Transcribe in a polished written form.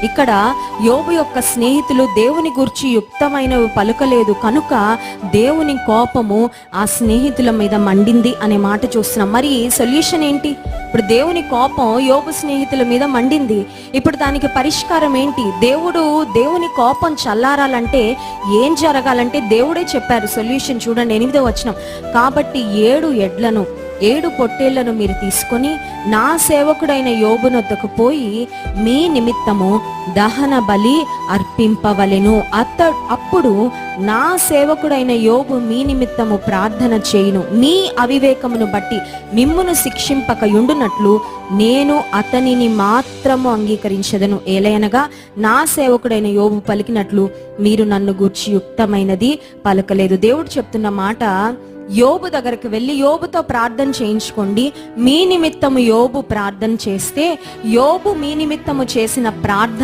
ఇక్కడ యోబు యొక్క స్నేహితులు దేవుని గూర్చి యుక్తమైనవి పలుకలేదు కనుక దేవుని కోపము ఆ స్నేహితుల మీద మండింది అనే మాట చూస్తున్నాం. మరి సొల్యూషన్ ఏంటి? ఇప్పుడు దేవుని కోపం యోబు స్నేహితుల మీద మండింది. ఇప్పుడు దానికి పరిష్కారం ఏంటి? దేవుని కోపం చల్లారాలంటే ఏం జరగాలంటే దేవుడే చెప్పారు సొల్యూషన్. చూడండి 8వ వచనం, కాబట్టి 7 ఎడ్లను 7 పొట్టేళ్లను మీరు తీసుకొని నా సేవకుడైన యోబునొద్దకు పోయి మీ నిమిత్తము దహన బలి అర్పింపవలెను. అప్పుడు నా సేవకుడైన యోబు మీ నిమిత్తము ప్రార్థన చేయును. మీ అవివేకమును బట్టి మిమ్మును శిక్షింపక యుండునట్లు నేను అతనిని మాత్రము అంగీకరించదను. ఏలయనగా నా సేవకుడైన యోబు పలికినట్లు మీరు నన్ను గూర్చి యుక్తమైనది పలకలేదు. దేవుడు చెప్తున్న మాట, యోబు దగ్గరకు వెళ్ళి యోబుతో ప్రార్థన చేయించుకోండి. మీ నిమిత్తము యోబు ప్రార్థన చేస్తే యోబు మీ నిమిత్తము చేసిన ప్రార్థన